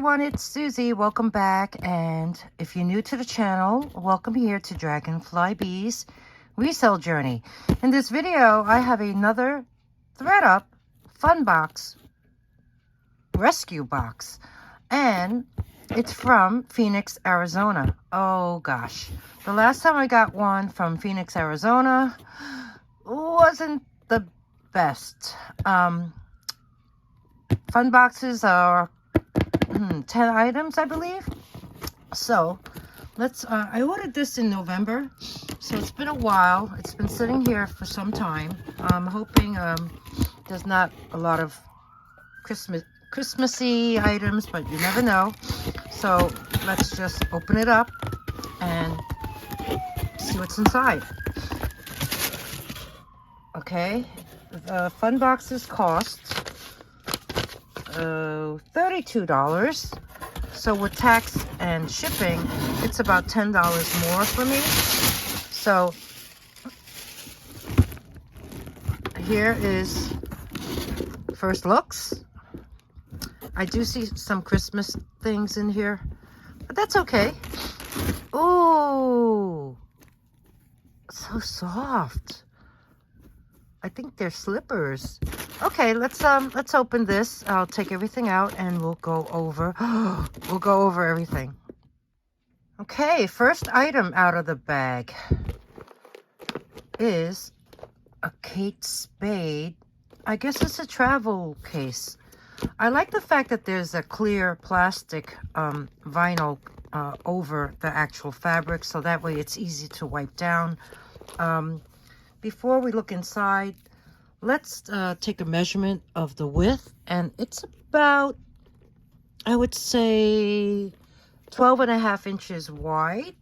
everyone, it's Susie. Welcome back. And if you're new to the channel, welcome here to Dragonfly Bee's resale journey. In this video, I have another ThredUP fun box, rescue box, and it's from Phoenix, Arizona. Oh gosh, the last time I got one from Phoenix, Arizona wasn't the best. Fun boxes are 10 items, I believe. So let's I ordered this in November, so it's been a while. It's been sitting here for some time. I'm hoping there's not a lot of Christmassy items, but you never know. So let's just open it up and see what's inside. Okay, the fun boxes cost $32. So with tax and shipping, it's about $10 more for me. So here is first looks. I do see some Christmas things in here, but that's okay. Oh, so soft. I think they're slippers. Okay, let's open this. I'll take everything out and we'll go over everything. Okay, first item out of the bag is a Kate Spade. I guess it's a travel case. I like the fact that there's a clear plastic vinyl over the actual fabric, so that way it's easy to wipe down. Before we look inside, let's take a measurement of the width, and it's about, I would say, 12.5 inches wide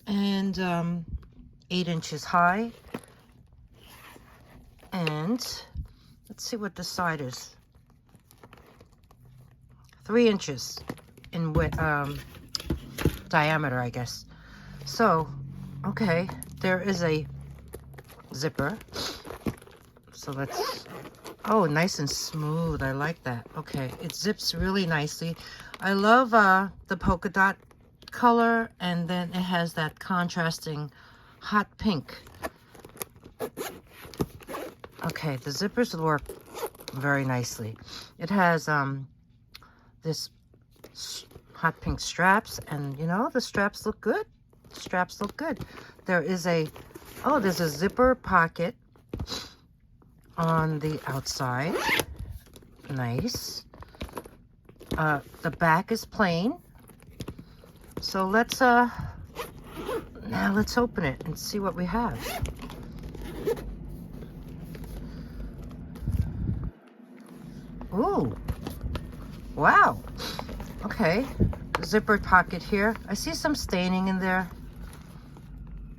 and 8 inches high. And let's see what the side is. 3 inches in width, diameter, I guess. So, okay, there is a zipper. So let's, oh, nice and smooth. I like that. Okay, it zips really nicely. I love the polka dot color, and then it has that contrasting hot pink. Okay, the zippers work very nicely. It has this hot pink straps, and you know, the straps look good. The straps look good. There is a, oh, there's a zipper pocket on the outside. Nice. The back is plain. So let's now let's open it and see what we have. Ooh, wow. Okay, zippered pocket here. I see some staining in there.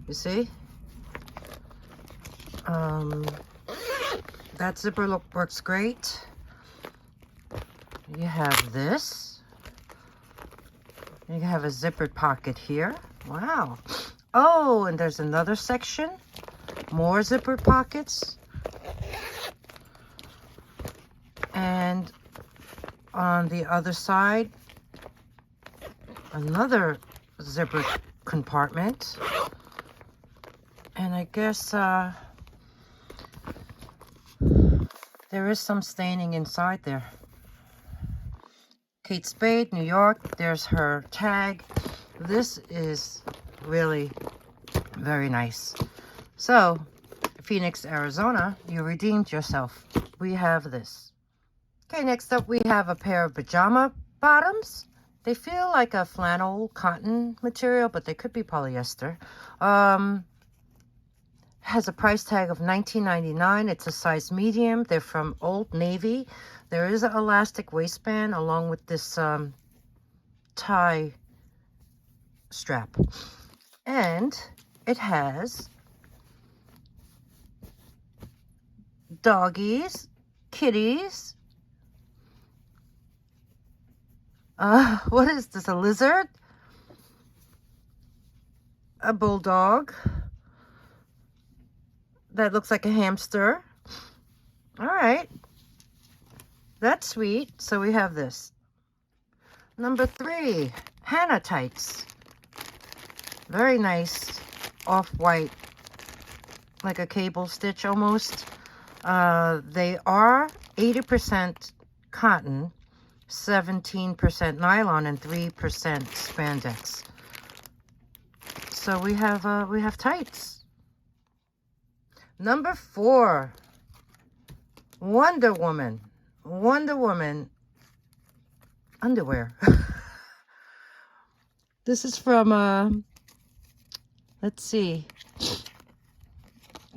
You see? That zipper works great. You have this. You have a zippered pocket here. Wow. Oh, and there's another section. More zippered pockets. And on the other side, another zippered compartment. And I guess there is some staining inside there. Kate Spade, New York. There's her tag. This is really very nice. So, Phoenix, Arizona, you redeemed yourself. We have this. Okay, next up we have a pair of pajama bottoms. They feel like a flannel cotton material, but they could be polyester. Has a price tag of $19.99. It's a size medium. They're from Old Navy. There is an elastic waistband along with this tie strap. And it has doggies, kitties. What is this, a lizard? A bulldog. That looks like a hamster. All right. That's sweet. So we have this. Number 3, Hanna Tights. Very nice, off-white, like a cable stitch almost. They are 80% cotton, 17% nylon, and 3% spandex. So we have tights. Number 4, Wonder Woman. Wonder Woman underwear. This is from let's see,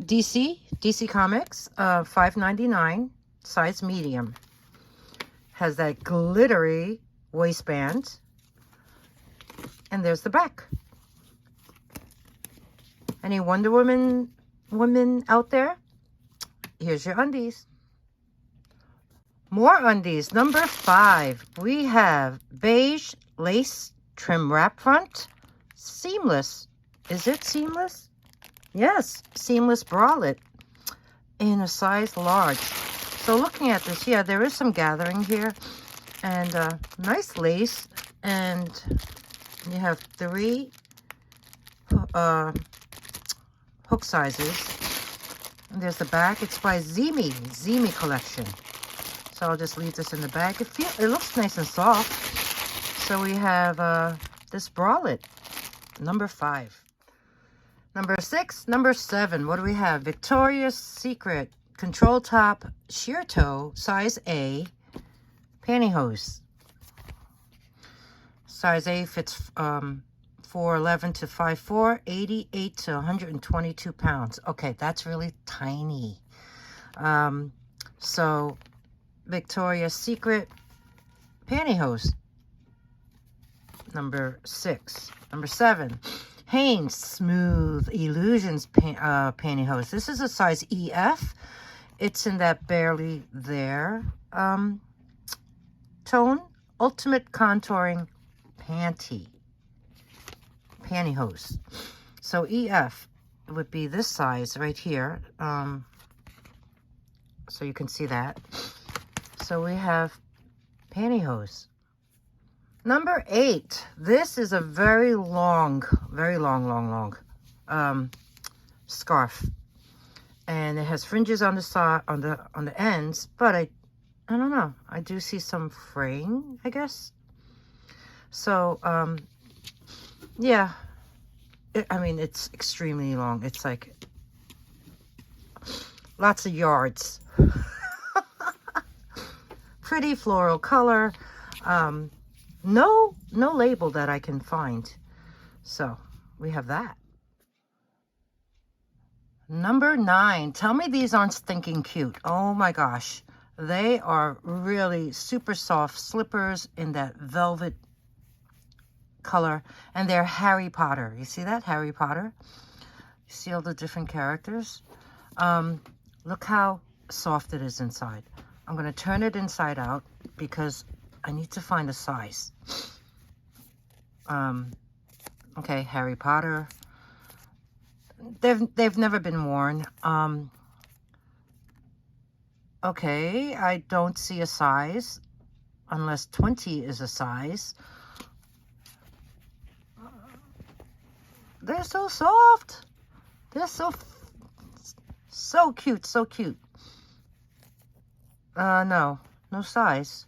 DC Comics, $5.99, size medium. Has that glittery waistband, and there's the back. Any Wonder Woman women out there? Here's your undies. More undies. Number 5, we have beige lace trim wrap front, seamless. Is it seamless? Yes, seamless bralette in a size large. So looking at this, yeah, there is some gathering here, and nice lace, and you have 3 hook sizes. And there's the back. It's by Zimi collection. So I'll just leave this in the bag. It looks nice and soft. So we have this bralette, number 5. Number 6, number 7. What do we have? Victoria's Secret control top, sheer toe, size A, pantyhose. Size A fits 4'11" to 5'4", 88 to 122 pounds. Okay, that's really tiny. So Victoria's Secret pantyhose. Number 6. Number 7, Hanes Smooth Illusions pantyhose. This is a size EF. It's in that barely there tone. Ultimate contouring pantyhose. So EF would be this size right here. So you can see that. So we have pantyhose. Number 8. This is a very long scarf, and it has fringes on the side, on the ends. But I don't know. I do see some fraying, I guess. So yeah. I mean, it's extremely long. It's like lots of yards. Pretty floral color. No label that I can find. So we have that. Number 9. Tell me these aren't stinking cute. Oh my gosh. They are really super soft slippers in that velvet color. And they're Harry Potter. You see that? Harry Potter. You see all the different characters? Look how soft it is inside. I'm going to turn it inside out because I need to find a size. Okay, Harry Potter. They've never been worn. Okay, I don't see a size unless 20 is a size. They're so soft. They're so cute, so cute. No size.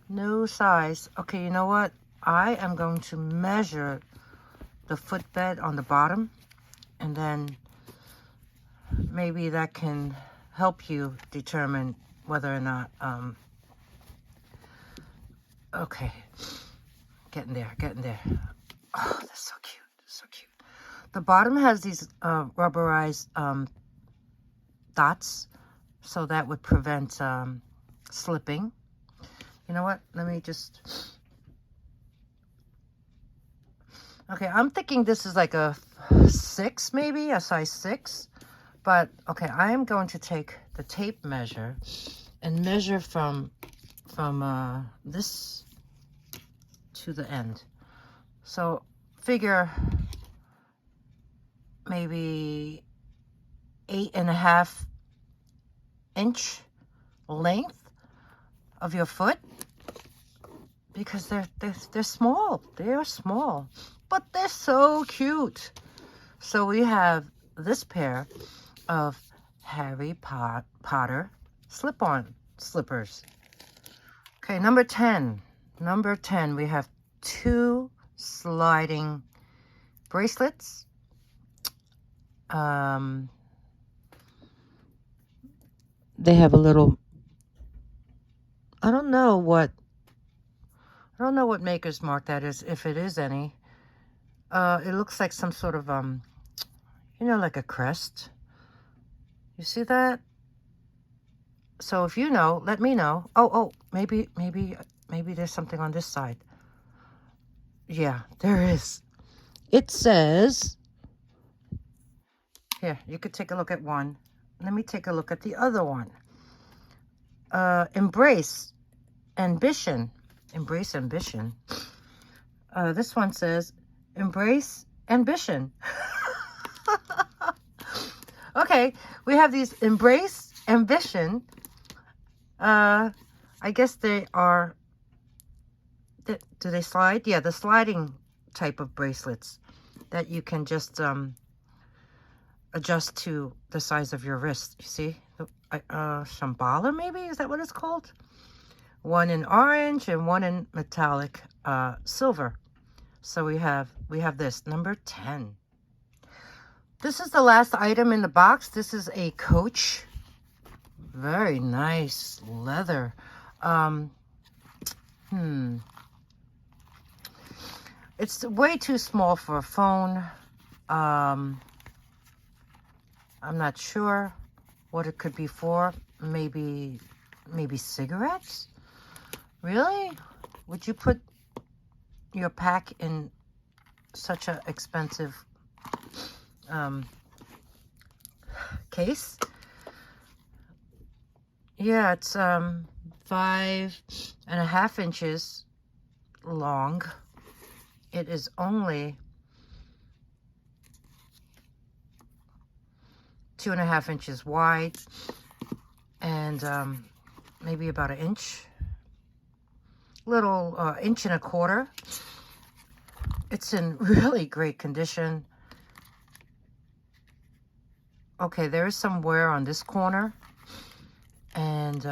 No size. Okay, you know what? I am going to measure the footbed on the bottom, and then maybe that can help you determine whether or not, okay, getting there. Oh, that's so cute, so cute. The bottom has these rubberized dots, so that would prevent slipping. You know what? Let me just... Okay, I'm thinking this is like a 6, maybe, a size 6. But, okay, I am going to take the tape measure and measure from this to the end. So, figure maybe 8.5 inch length of your foot. because they're small. They are small, but they're so cute. So we have this pair of Harry Potter slip-on slippers. Okay, number 10. Number 10, we have 2 sliding bracelets. They have a little, I don't know what maker's mark that is, if it is any. It looks like some sort of, you know, like a crest. You see that? So if you know, let me know. Oh, maybe there's something on this side. Yeah, there is. It says, here, you could take a look at one. Let me take a look at the other one. Embrace ambition. Embrace ambition. This one says, embrace ambition. Okay, we have these embrace ambition. I guess they are, do they slide? Yeah, the sliding type of bracelets that you can just adjust to the size of your wrist. You see? Shambhala, maybe? Is that what it's called? One in orange and one in metallic silver. So we have this, number 10. This is the last item in the box. This is a Coach. Very nice leather. It's way too small for a phone. I'm not sure what it could be for. Maybe cigarettes? Really? Would you put your pack in such an expensive case? Yeah, it's 5.5 inches long. It is only 2.5 inches wide, and maybe about an inch, little 1.25 inches. It's in really great condition. Okay, there is some wear on this corner, and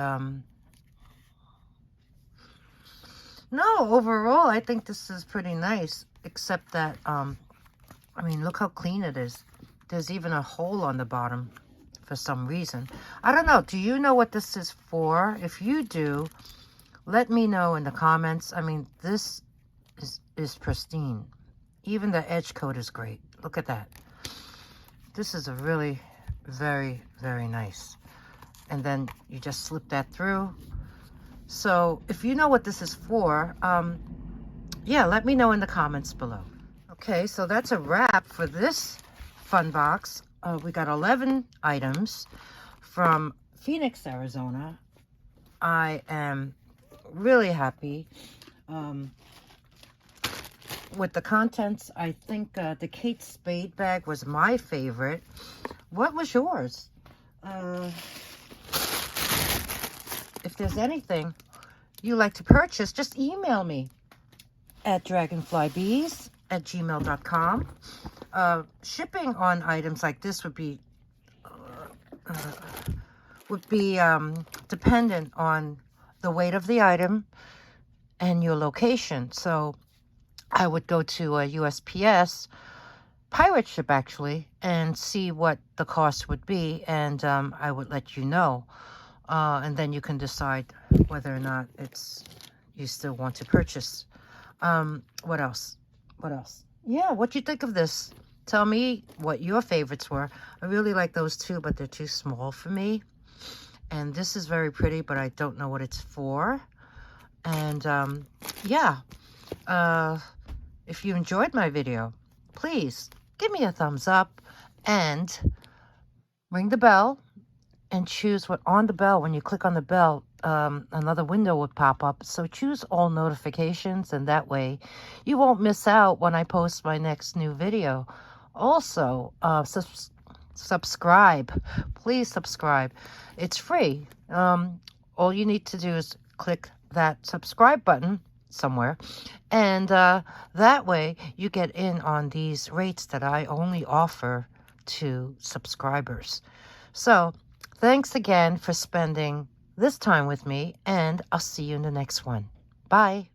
no, overall I think this is pretty nice, except that I mean, look how clean it is. There's even a hole on the bottom for some reason. I don't know. Do you know what this is for? If you do, let me know in the comments. I mean, this is pristine. Even the edge coat is great. Look at that. This is a really very, very nice. And then you just slip that through. So if you know what this is for, yeah, let me know in the comments below. Okay, so that's a wrap for this fun box. We got 11 items from Phoenix, Arizona. I am really happy with the contents. I think the Kate Spade bag was my favorite. What was yours? If there's anything you like to purchase, just email me at dragonflybees@gmail.com. Shipping on items like this would be dependent on the weight of the item and your location. So I would go to a USPS PirateShip actually and see what the cost would be, and I would let you know, and then you can decide whether or not you still want to purchase. What else? Yeah, what you think of this? Tell me what your favorites were. I really like those two, but they're too small for me. And this is very pretty, but I don't know what it's for. And yeah, if you enjoyed my video, please give me a thumbs up and ring the bell and choose what on the bell. When you click on the bell, another window would pop up. So choose all notifications, and that way you won't miss out when I post my next new video. Also, subscribe. Please subscribe. It's free. All you need to do is click that subscribe button somewhere. And that way you get in on these rates that I only offer to subscribers. So thanks again for spending this time with me, and I'll see you in the next one. Bye.